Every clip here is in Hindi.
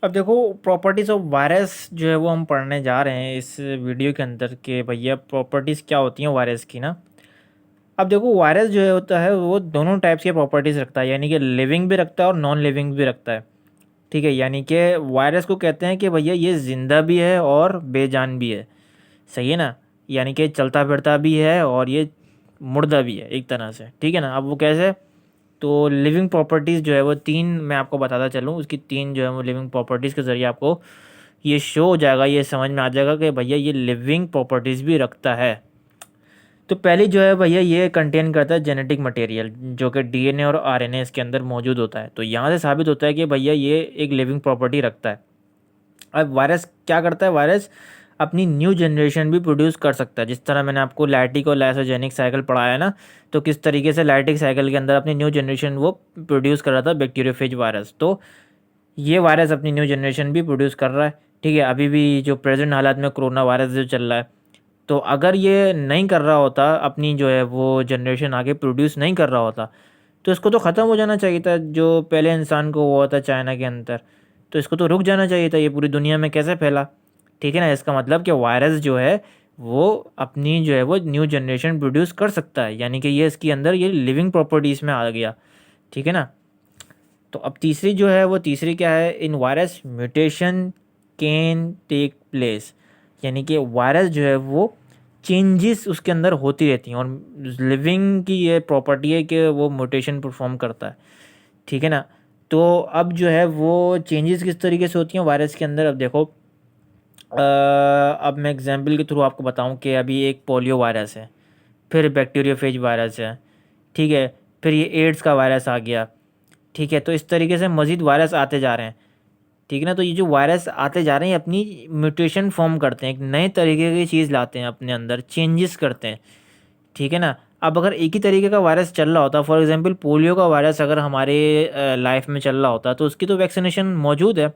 अब देखो, प्रॉपर्टीज़ ऑफ वायरस जो है वो हम पढ़ने जा रहे हैं इस वीडियो के अंदर कि भैया प्रॉपर्टीज़ क्या होती हैं वायरस की ना। अब देखो, वायरस जो है होता है वो दोनों टाइप्स के प्रॉपर्टीज़ रखता है, यानी कि लिविंग भी रखता है और नॉन लिविंग भी रखता है। ठीक है, यानी कि वायरस को कहते हैं कि भैया ये ज़िंदा भी है और बेजान भी है। सही है ना। यानी कि चलता फिरता भी है और ये मुर्दा भी है एक तरह से। ठीक है ना। अब वो कैसे, तो लिविंग प्रॉपर्टीज़ जो है वो तीन मैं आपको बताता चलूँ, उसकी तीन जो है वो लिविंग प्रॉपर्टीज़ के ज़रिए आपको ये शो हो जाएगा, ये समझ में आ जाएगा कि भैया ये लिविंग प्रॉपर्टीज़ भी रखता है। तो पहली जो है भैया ये कंटेन करता है जेनेटिक मटेरियल, जो कि डीएनए और आरएनए इसके अंदर मौजूद होता है। तो यहाँ से साबित होता है कि भैया ये एक लिविंग प्रॉपर्टी रखता है। अब वायरस क्या करता है, वायरस अपनी न्यू जनरेशन भी प्रोड्यूस कर सकता है। जिस तरह मैंने आपको लैटिक और लाइसोजेनिक साइकिल पढ़ाया ना, तो किस तरीके से लैटिक साइकिल के अंदर अपनी न्यू जनरेशन वो प्रोड्यूस कर रहा था बैक्टीरियोफेज वायरस, तो ये वायरस अपनी न्यू जनरेशन भी प्रोड्यूस कर रहा है। ठीक है, अभी भी जो प्रेजेंट हालात में कोरोना वायरस जो चल रहा है, तो अगर ये नहीं कर रहा होता, अपनी जो है वो जनरेशन आगे प्रोड्यूस नहीं कर रहा होता, तो इसको तो ख़त्म हो जाना चाहिए था। जो पहले इंसान को हुआ था चाइना के अंदर, तो इसको तो रुक जाना चाहिए था। ये पूरी दुनिया में कैसे फैला। ठीक है ना। इसका मतलब कि वायरस जो है वो अपनी जो है वो न्यू जनरेशन प्रोड्यूस कर सकता है, यानी कि ये इसके अंदर ये लिविंग प्रॉपर्टीज़ में आ गया। ठीक है ना। तो अब तीसरी जो है वो तीसरी क्या है, in virus mutation can take place, यानी कि वायरस जो है वो चेंजेस उसके अंदर होती रहती हैं, और लिविंग की ये प्रॉपर्टी है कि वो म्यूटेशन परफॉर्म करता है। ठीक है ना। तो अब जो है वो चेंजेस किस तरीके से होती हैं वायरस के अंदर, अब देखो, अब मैं एग्जांपल के थ्रू आपको बताऊं कि अभी एक पोलियो वायरस है, फिर बैक्टीरियोफेज वायरस है। ठीक है, फिर ये एड्स का वायरस आ गया। ठीक है, तो इस तरीके से मज़ीद वायरस आते जा रहे हैं। ठीक है ना। तो ये जो वायरस आते जा रहे हैं अपनी म्यूटेशन फॉर्म करते हैं, एक नए तरीके की चीज़ लाते हैं अपने अंदर, चेंजेस करते हैं। ठीक है ना। अब अगर एक ही तरीके का वायरस चल रहा होता, फॉर एग्जांपल पोलियो का वायरस अगर हमारे लाइफ में चल रहा होता, तो उसकी तो वैक्सीनेशन मौजूद है।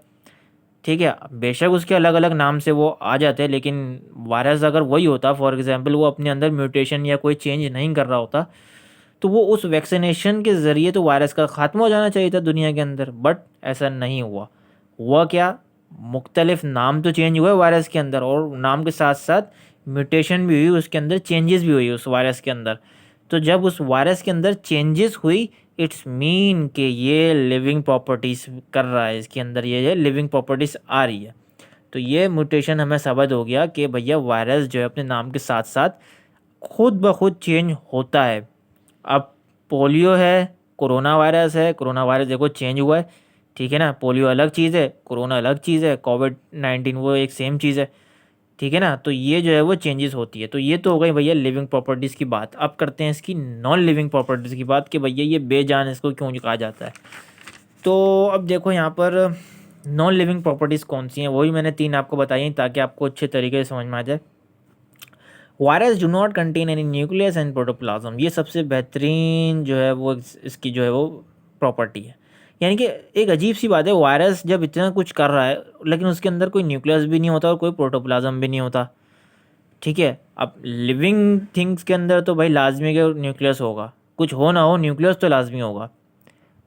ठीक है, बेशक उसके अलग अलग नाम से वो आ जाते हैं, लेकिन वायरस अगर वही होता, फॉर एग्जांपल वो अपने अंदर म्यूटेशन या कोई चेंज नहीं कर रहा होता, तो वो उस वैक्सीनेशन के ज़रिए तो वायरस का ख़त्म हो जाना चाहिए था दुनिया के अंदर। बट ऐसा नहीं हुआ। हुआ क्या, मुख्तलिफ नाम तो चेंज हुए वायरस के अंदर, और नाम के साथ साथ म्यूटेशन भी हुई, उसके अंदर चेंजेस भी हुई उस वायरस के अंदर। तो जब उस वायरस के अंदर चेंजेस हुई, इट्स मीन कि ये लिविंग प्रॉपर्टीज़ कर रहा है, इसके अंदर ये लिविंग प्रॉपर्टीज़ आ रही है। तो ये म्यूटेशन हमें साबित हो गया कि भैया वायरस जो है अपने नाम के साथ साथ खुद ब खुद चेंज होता है। अब पोलियो है, कोरोना वायरस है, कोरोना वायरस देखो चेंज हुआ है। ठीक है ना। पोलियो अलग चीज़ है, कोरोना अलग चीज़ है, कोविड-19 वो एक सेम चीज़ है। ठीक है ना। तो ये जो है वो चेंजेस होती है। तो ये तो हो गई भैया लिविंग प्रॉपर्टीज़ की बात। अब करते हैं इसकी नॉन लिविंग प्रॉपर्टीज़ की बात कि भैया ये बेजान इसको क्यों कहा जाता है। तो अब देखो यहाँ पर नॉन लिविंग प्रॉपर्टीज़ कौन सी हैं, वही मैंने तीन आपको बताई हैं ताकि आपको अच्छे तरीके से समझ में आ जाए। Virus do not contain any nucleus and protoplasm, ये सबसे बेहतरीन जो है वो इसकी जो है वो प्रॉपर्टी है। यानी कि एक अजीब सी बात है, वायरस जब इतना कुछ कर रहा है लेकिन उसके अंदर कोई न्यूक्लियस भी नहीं होता और कोई प्रोटोप्लाज्म भी नहीं होता। ठीक है। अब लिविंग थिंग्स के अंदर तो भाई लाजमी के न्यूक्लियस होगा, कुछ हो ना हो न्यूक्लियस तो लाजमी होगा।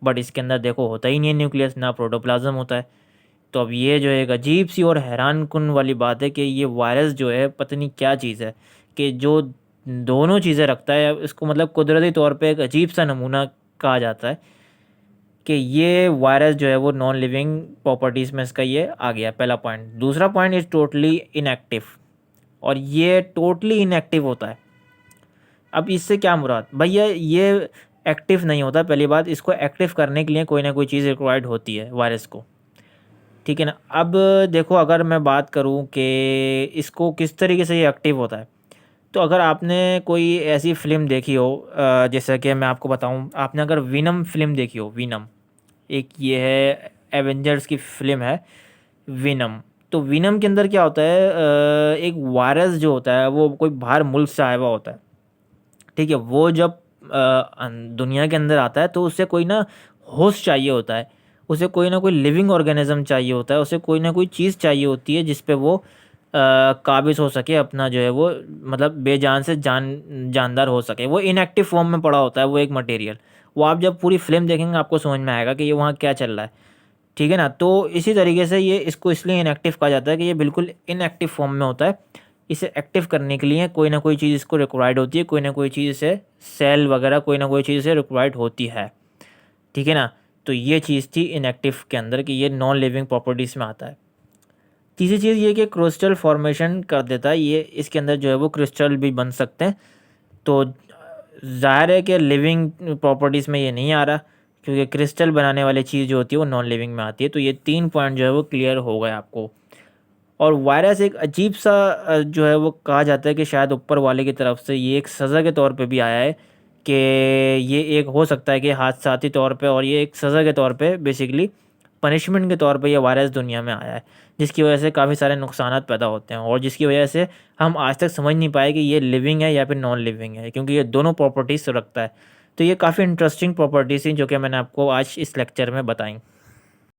बट इसके अंदर देखो होता ही नहीं है न्यूक्लियस, ना प्रोटोप्लाज्म होता है। तो अब ये जो है एक अजीब सी और हैरान कुन वाली बात है कि ये वायरस जो है पता नहीं क्या चीज़ है कि जो दोनों चीज़ें रखता है। इसको मतलब कुदरती तौर पे एक अजीब सा नमूना कहा जाता है कि ये वायरस जो है वो नॉन लिविंग प्रॉपर्टीज़ में इसका ये आ गया, पहला पॉइंट। दूसरा पॉइंट इज़ टोटली इनएक्टिव, और ये टोटली इनएक्टिव होता है। अब इससे क्या मुराद भैया, ये एक्टिव नहीं होता। पहली बात, इसको एक्टिव करने के लिए कोई ना कोई चीज़ रिक्वायर्ड होती है वायरस को। ठीक है ना। अब देखो, अगर मैं बात करूं कि इसको किस तरीके से ये एक्टिव होता है, तो अगर आपने कोई ऐसी फ़िल्म देखी हो, जैसा कि मैं आपको बताऊं, आपने अगर विनम फ़िल्म देखी हो, विनम एक ये है एवेंजर्स की फ़िल्म है विनम। तो विनम के अंदर क्या होता है, एक वायरस जो होता है वो कोई बाहर मुल्क से आया हुआ होता है। ठीक है, वो जब दुनिया के अंदर आता है तो उससे कोई ना होस्ट चाहिए होता है, उसे कोई ना कोई लिविंग ऑर्गेनिज्म चाहिए होता है, उसे कोई ना कोई चीज़ चाहिए होती है जिस पे वो काबिज हो सके, अपना जो है वो मतलब बेजान से जानदार हो सके। वो इनएक्टिव फॉर्म में पड़ा होता है वो एक मटेरियल। वो आप जब पूरी फिल्म देखेंगे आपको समझ में आएगा कि ये वहाँ क्या चल रहा है। ठीक है ना। तो इसी तरीके से ये इसको इसलिए इनएक्टिव कहा जाता है कि ये बिल्कुल इनएक्टिव फॉर्म में होता है। इसे एक्टिव करने के लिए कोई ना कोई चीज़ इसको रिक्वायर्ड होती है, कोई ना कोई चीज़ इसे सेल वगैरह कोई ना कोई चीज़ इसे रिक्वायर्ड होती है। ठीक है ना। तो ये चीज़ थी इनएक्टिव के अंदर कि ये नॉन लिविंग प्रॉपर्टीज़ में आता है। तीसरी चीज़ ये कि क्रिस्टल फॉर्मेशन कर देता है, ये इसके अंदर जो है वो क्रिस्टल भी बन सकते हैं। तो ज़ाहिर है कि लिविंग प्रॉपर्टीज़ में ये नहीं आ रहा, क्योंकि क्रिस्टल बनाने वाली चीज़ जो होती है वो नॉन लिविंग में आती है। तो ये 3 पॉइंट जो है वो क्लियर हो गए आपको। और वायरस एक अजीब सा जो है वो कहा जाता है कि शायद ऊपर वाले की तरफ से ये एक सज़ा के तौर पे भी आया है, कि ये एक हो सकता है कि हादसाती तौर पे, और ये एक सज़ा के तौर पे बेसिकली पनिशमेंट के तौर पे ये वायरस दुनिया में आया है, जिसकी वजह से काफ़ी सारे नुकसानात पैदा होते हैं, और जिसकी वजह से हम आज तक समझ नहीं पाए कि ये लिविंग है या फिर नॉन लिविंग है, क्योंकि ये दोनों प्रॉपर्टीज़ रखता है। तो ये काफ़ी इंटरेस्टिंग प्रॉपर्टीज़ थी जो कि मैंने आपको आज इस लेक्चर में बताई।